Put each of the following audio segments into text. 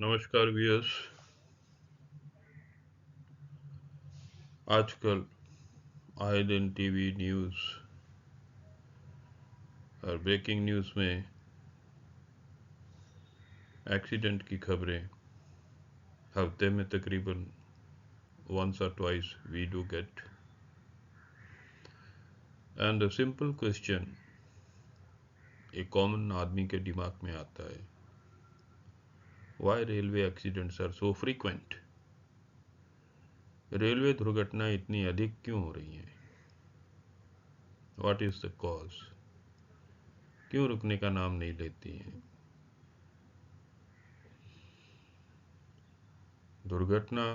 नमस्कार व्यूअर्स। आजकल आए दिन टीवी न्यूज़ और ब्रेकिंग न्यूज़ में एक्सीडेंट की खबरें हफ्ते में तकरीबन once or twice we do get. And the simple question एक कॉमन आदमी के दिमाग में आता है, why railway accidents are so frequent? Railway दुर्घटनाएं इतनी अधिक क्यों हो रही हैं? What is the cause? क्यों रुकने का नाम नहीं लेती हैं? दुर्घटना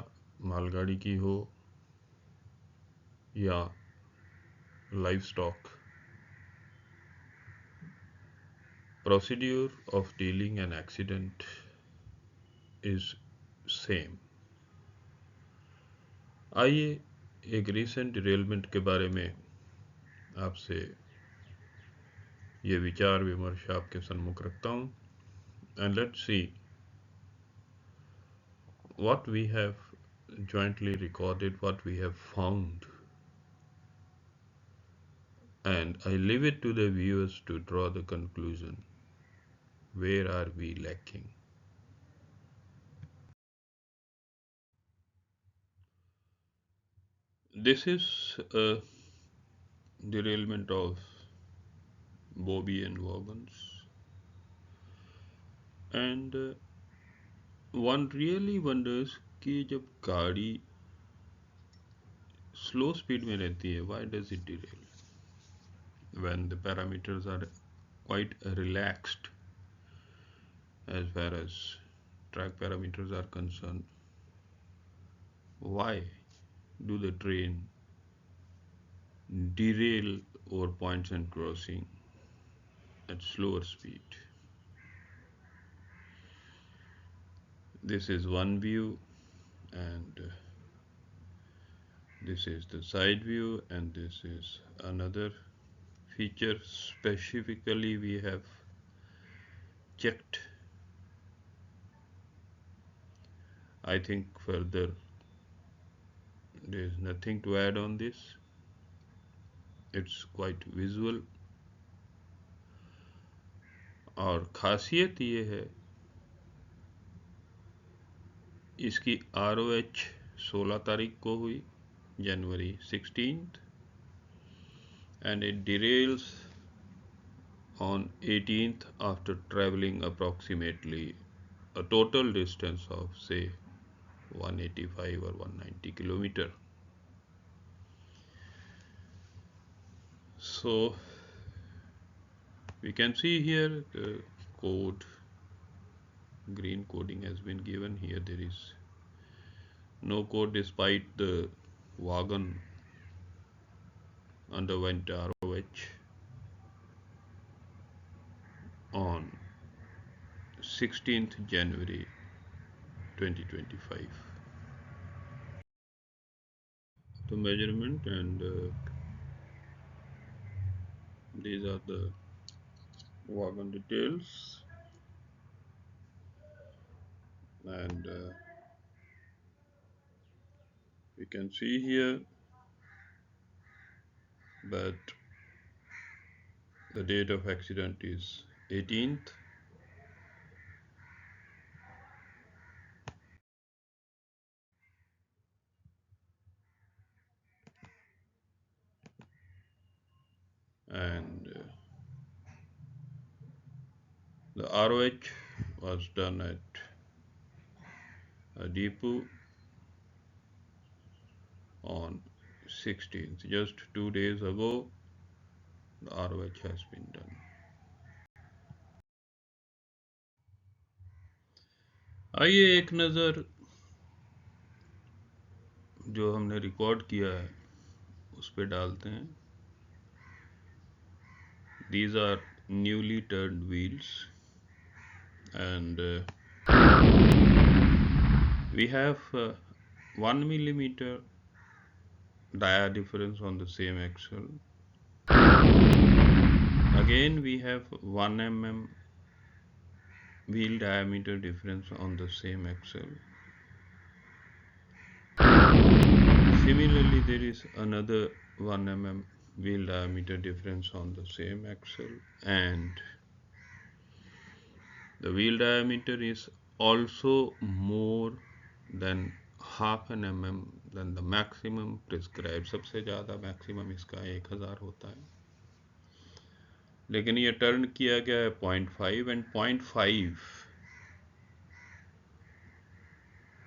मालगाड़ी की हो या livestock, procedure of dealing an accident is same. आइए एक रीसेंट डिरेलमेंट के बारे में आपसे ये विचार विमर्श आपके सम्मुख रखता हूँ and let's see what we have jointly recorded, what we have found, and I leave it to the viewers to draw the conclusion. Where are we lacking? This is a derailment of Bobby and Wagons, and one really wonders कि जब गाड़ी slow speed में रहती है, why does it derail when the parameters are quite relaxed as far as track parameters are concerned? Why do the train derail over points and crossing at slower speed? This is one view, and this is the side view, and this is another feature. Specifically, we have checked. I think further there is nothing to add on this. It's quite visual. और खासियत ये है इसकी ROH 16 तारीख को हुई, January 16th, and it derails on 18th after traveling approximately a total distance of say 185 or 190 kilometer. So we can see here the code, green coding has been given. Here there is no code despite the wagon underwent ROH on 16th January 2025. The measurement, and these are the wagon details, and we can see here that the date of accident is 18th, and the ROH was done at a depot on 16th. Just 2 days ago, the ROH has been done. आइए एक नज़र जो हमने record किया है उस पे डालते हैं. These are newly turned wheels, and we have 1 millimeter dia difference on the same axle. Again we have 1 mm wheel diameter difference on the same axle. Similarly, there is another 1 mm wheel diameter difference on the same axle, and the wheel diameter is also more than half an mm than the maximum prescribed. सबसे ज़्यादा maximum इसका 1000 होता है, लेकिन ये turn किया गया है 0.5, एंड 0.5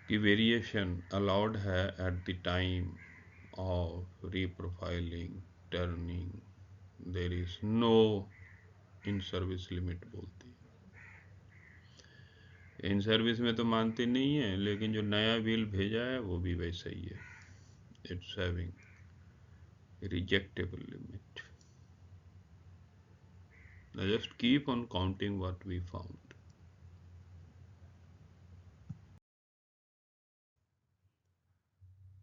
की वेरिएशन अलाउड है at the time of reprofiling turning. There is no in service limit बोलती है. इन सर्विस में तो मानते नहीं है, लेकिन जो नया बिल भेजा है वो भी वैसा ही है. It's having rejectable limit. Now just keep on counting what we found.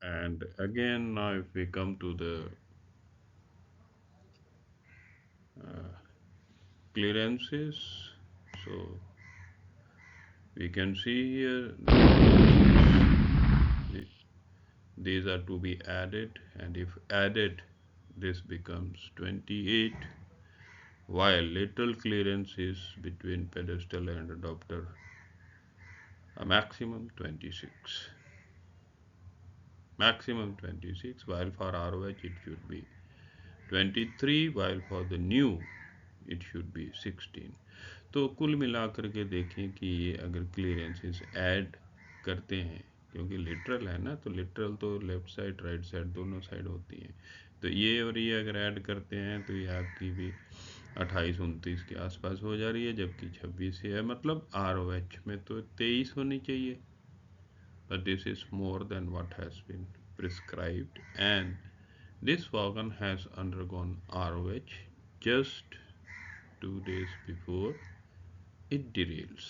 And again, now if we come to the uh, clearances, so we can see here the clearances, these are to be added, and if added, this becomes 28, while lateral clearance is between pedestal and adopter a maximum 26. Maximum 26, while for ROH it should be 23, while for the new it should be 16. तो कुल मिलाकर के देखें कि ये अगर clearances add करते हैं, क्योंकि लिटरल है ना, तो लिटरल तो लेफ्ट साइड राइट साइड दोनों साइड होती हैं, तो ये और ये अगर ऐड करते हैं तो ये आपकी भी 28-29 के आसपास हो जा रही है, जबकि 26 है. मतलब ROH में तो 23 होनी चाहिए, but this is more than what has been prescribed, and this wagon has undergone ROH just 2 days before it derails.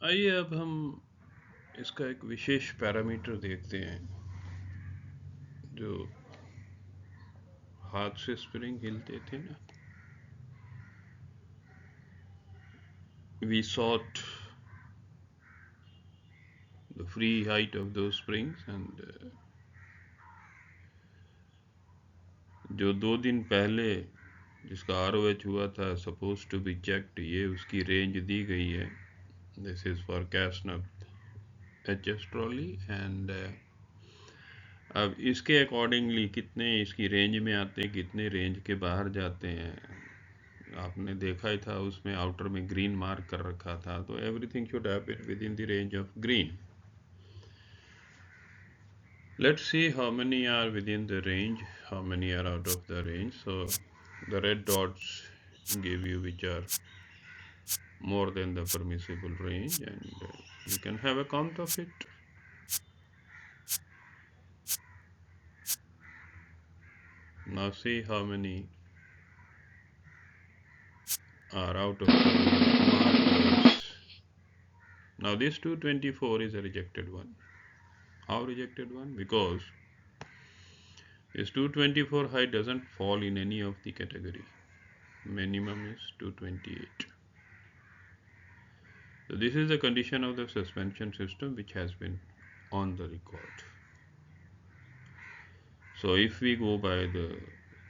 आइए अब हम इसका एक विशेष पैरामीटर देखते हैं, जो हाथ से स्प्रिंग हिलते थे ना. We sought the free height of those springs, and जो 2 दिन पहले जिसका ROH हुआ था, सपोज टू बी चेक्ड, ये उसकी रेंज दी गई है. दिस इज फॉर कैशनप HS ट्रॉली, एंड अब इसके अकॉर्डिंगली कितने इसकी रेंज में आते हैं, कितने रेंज के बाहर जाते हैं, आपने देखा ही था उसमें आउटर में ग्रीन मार्क कर रखा था, तो everything should happen with in the range of green. Let's see how many are within the range, how many are out of the range. So the red dots give you which are more than the permissible range, and you can have a count of it. Now see how many are out of the range markers. Now this 224 is a rejected one. How rejected one? Because this 224 height doesn't fall in any of the category. Minimum is 228. So this is the condition of the suspension system which has been on the record. So if we go by the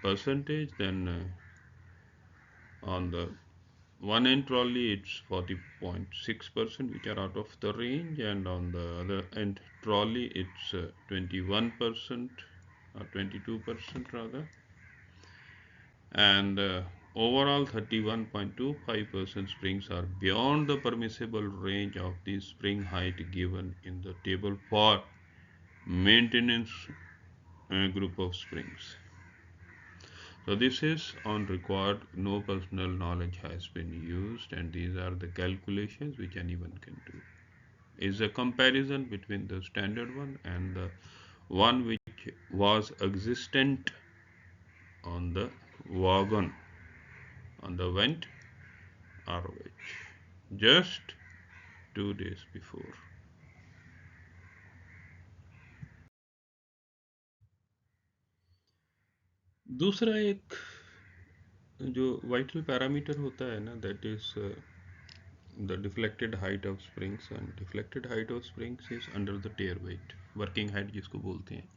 percentage, then on the one end trolley it's 40.6% which are out of the range, and on the other end trolley it's 21% or 22% rather, and overall 31.25% springs are beyond the permissible range of the spring height given in the table for maintenance group of springs. So this is on record, no personal knowledge has been used, and these are the calculations which anyone can do. Is a comparison between the standard one and the one which was existent on the wagon on the vent ROH just 2 days before. दूसरा एक जो vital parameter होता है ना, that is the deflected height of springs, and deflected height of springs is under the tear weight, working height जिसको बोलते हैं.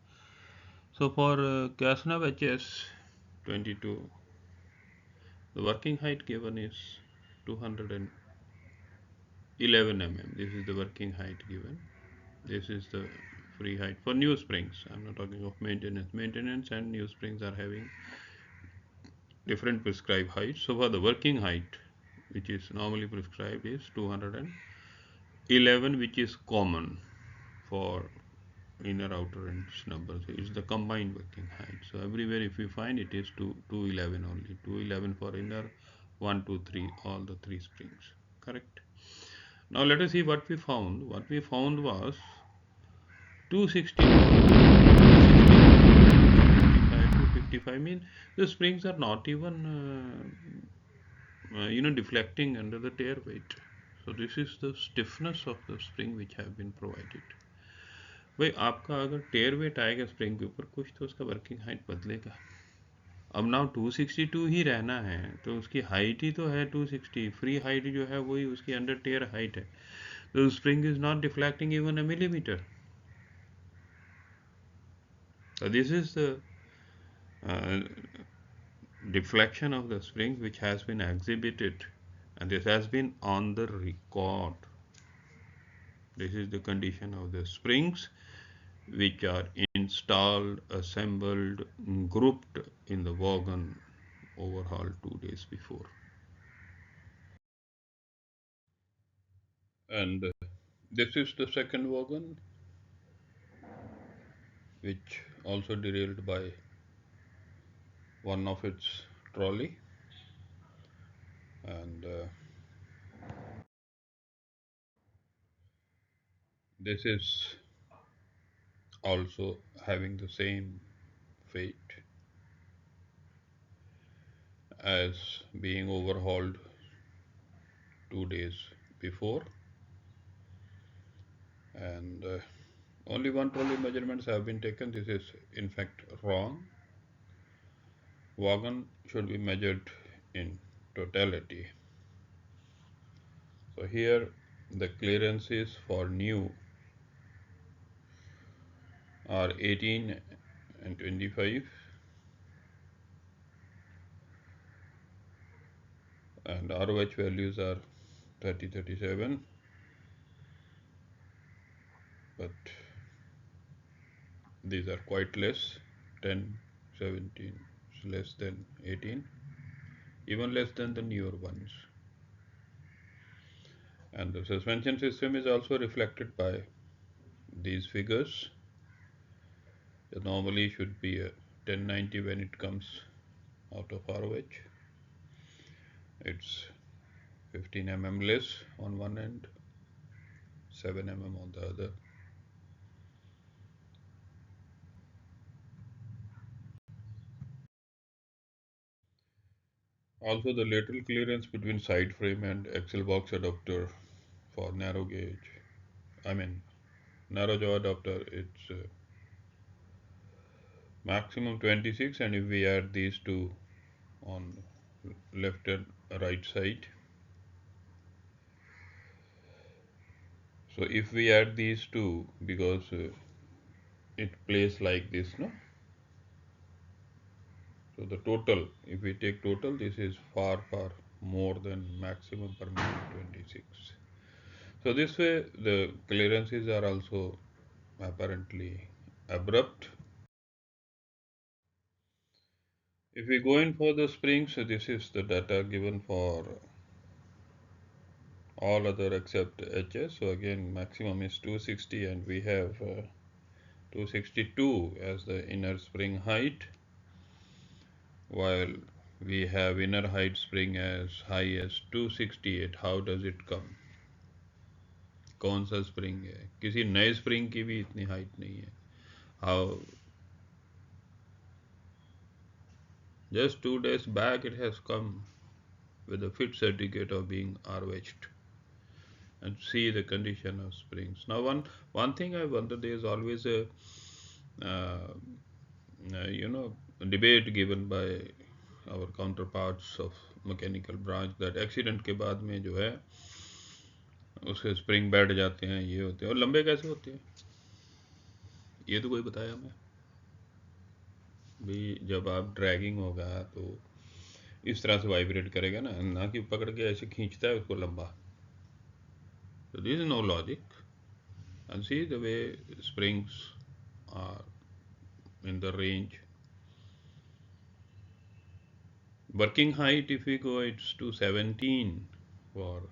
So for Kasnav HS 22, the working height given is 211 mm. This is the working height given. This is the free height for new springs. I'm not talking of maintenance. Maintenance and new springs are having different prescribed heights. So for the working height, which is normally prescribed, is 211, which is common for inner outer and snubber. So it's the combined working height. So everywhere if you find it is 211 only. 211 for inner, 1, 2, 3, all the three springs. Correct. Now let us see what we found. What we found was 260, 255 mean the springs are not even deflecting under the tear weight. So this is the stiffness of the spring which have been provided. भाई आपका अगर टेयर wait आएगा spring के ऊपर, कुछ तो उसका working height बदलेगा. अब नाउ 262 ही रहना है तो उसकी हाइट ही तो है 260. फ्री हाइट जो है वही उसकी अंडर टेयर हाइट है. तो spring is not deflecting even a millimetre. So this is the uh, deflection of the spring which has been exhibited, and this has been on the record. This is the condition of the springs which are installed, assembled, grouped in the wagon overhaul 2 days before. And this is the second wagon, which also derailed by one of its trolley. And this is also having the same fate as being overhauled 2 days before. And only one trolley measurements have been taken. This is in fact wrong. Wagon should be measured in totality. So here the clearances for new are 18 and 25, and ROH values are 30, 37, but these are quite less. 10, 17 is less than 18, even less than the newer ones. And the suspension system is also reflected by these figures. It normally should be a 1090 when it comes out of ROH. It's 15 mm less on one end, 7 mm on the other. Also the lateral clearance between side frame and axle box adapter for narrow gauge, narrow jaw adapter, it's maximum 26, and if we add these two on left and right side, so if we add these two, because it plays like this, no? So the total, if we take total, this is far more than maximum permitted 26. So this way the clearances are also apparently abrupt. If we go in for the springs, so this is the data given for all other except HS. So again maximum is 260, and we have 262 as the inner spring height, while we have inner height spring as high as 268. How does it come? कौन सा spring है? किसी नए spring की भी इतनी height नहीं है. How just 2 days back it has come with a fit certificate of being ROH'd, and see the condition of springs. Now one thing I wonder, there is always a debate given by our counterparts of mechanical branch that accident के बाद में जो है उसके spring बैठ जाते हैं, ये होते हैं। और लंबे कैसे होते हैं ये तो कोई बताया हमें भी। जब आप ड्रैगिंग होगा तो इस तरह से वाइब्रेट करेगा ना, ना कि पकड़ के ऐसे खींचता है उसको लंबा। So there is no logic. And see the way springs are in the range. Working height, if we go, it's to 17 for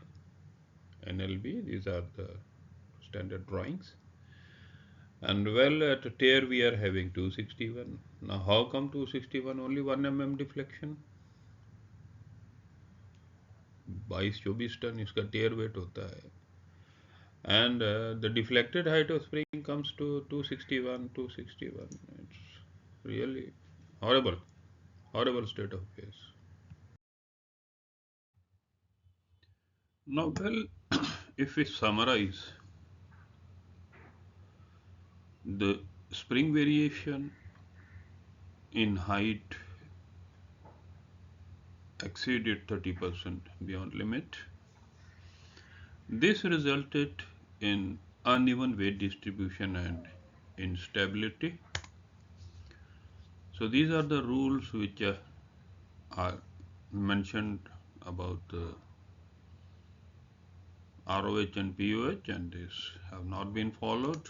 NLB. These are the standard drawings. And well, at tear we are having 261. Now how come 261? Only 1 mm deflection. 22-24 ton इसका tear weight होता है. And the deflected height of spring comes to 261, 261. It's really horrible, horrible state of affairs. Now, well, if we summarize, the spring variation in height exceeded 30% beyond limit. This resulted in uneven weight distribution and instability. So these are the rules which are mentioned about the ROH and POH, and these have not been followed.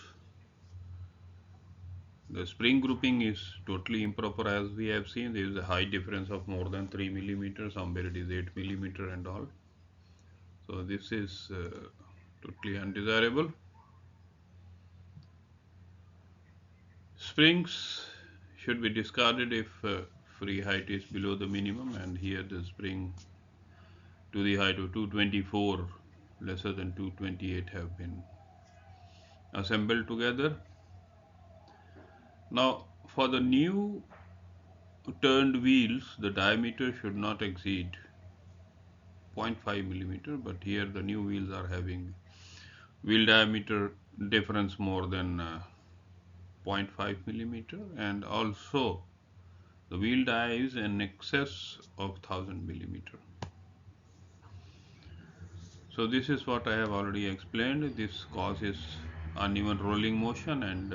The spring grouping is totally improper, as we have seen. There is a high difference of more than 3 millimeters, somewhere it is 8 millimeter and all. So this is totally undesirable. Springs should be discarded if free height is below the minimum, and here the spring to the height of 224 lesser than 228 have been assembled together. Now for the new turned wheels, the diameter should not exceed 0.5 millimeter, but here the new wheels are having wheel diameter difference more than 0.5 millimeter, and also the wheel die is in excess of 1000 millimeter. So this is what I have already explained. This causes uneven rolling motion, and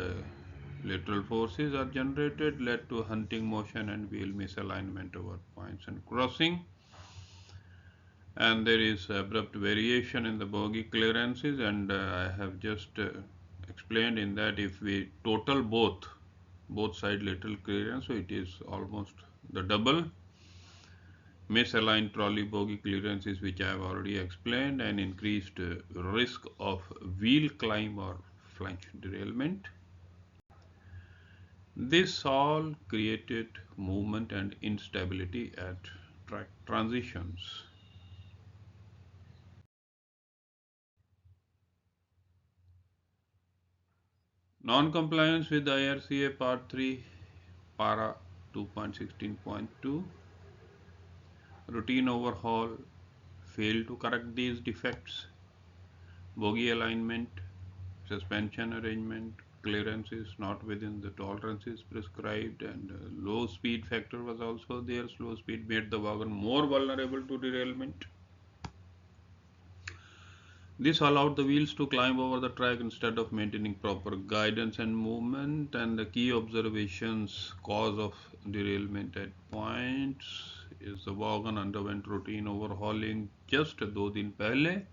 lateral forces are generated, led to hunting motion and wheel misalignment over points and crossing. And there is abrupt variation in the bogie clearances, and I have just explained in that if we total both side lateral clearance, so it is almost the double. Misaligned trolley bogie clearances, which I have already explained, and increased risk of wheel climb or flange derailment. This all created movement and instability at track transitions. Non-compliance with IRCA Part 3, Para 2.16.2. Routine overhaul failed to correct these defects. Bogie alignment, suspension arrangement, clearances not within the tolerances prescribed, and low speed factor was also there. Slow speed made the wagon more vulnerable to derailment. This allowed the wheels to climb over the track instead of maintaining proper guidance and movement. And the key observations, cause of derailment at points, is the wagon underwent routine overhauling just 2 दिन पहले.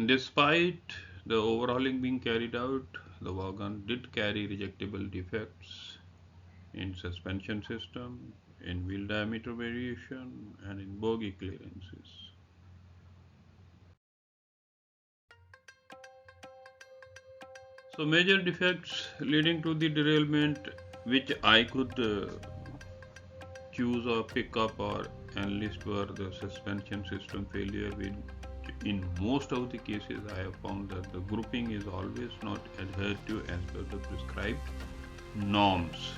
Despite the overhauling being carried out, the wagon did carry rejectable defects in suspension system, in wheel diameter variation, and in bogie clearances. So major defects leading to the derailment, which I could choose or pick up or enlist, were the suspension system failure. In most of the cases, I have found that the grouping is always not adhered to as per the prescribed norms.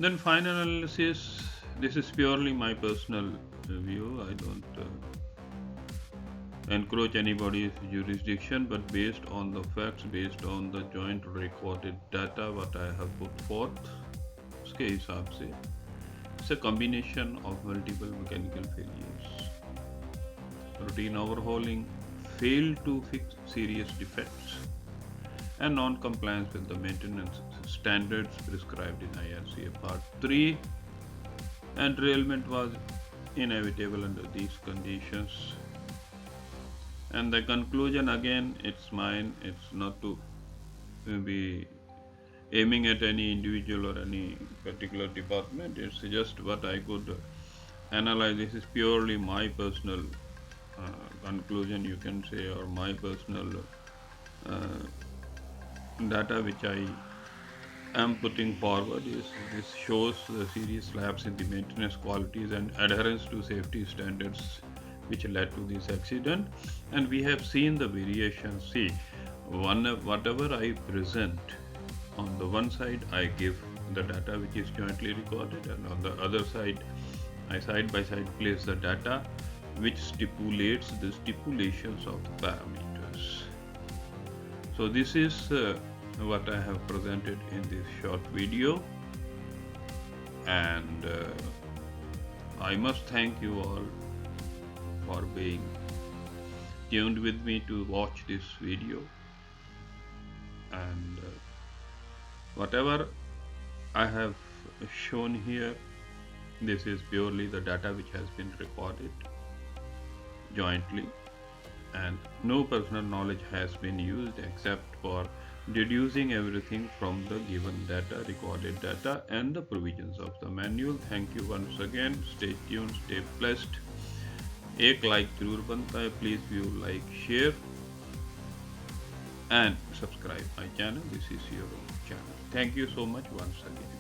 Then fine analysis. This is purely my personal view. I don't encroach anybody's jurisdiction, but based on the facts, based on the joint recorded data what I have put forth, के हिसाब से it's a combination of multiple mechanical failures. Routine overhauling, failed to fix serious defects, and non-compliance with the maintenance standards prescribed in IRCA Part 3. And derailment was inevitable under these conditions. And the conclusion, again, it's mine. It's not to be aiming at any individual or any particular department. It's just what I could analyze. This is purely my personal conclusion, you can say, or my personal uh, data which I am putting forward. This shows the serious lapse in the maintenance qualities and adherence to safety standards which led to this accident. And we have seen the variations. See, whatever I present, on the one side I give the data which is jointly recorded, and on the other side I side by side place the data which stipulates the stipulations of the parameters. So this is what I have presented in this short video, and I must thank you all for being tuned with me to watch this video. And whatever I have shown here, this is purely the data which has been recorded jointly, and no personal knowledge has been used except for deducing everything from the given data, recorded data, and the provisions of the manual. Thank you once again. Stay tuned, stay blessed. एक like जरूर बनता है, please view like share and subscribe my channel. This is your own channel. Thank you so much once again.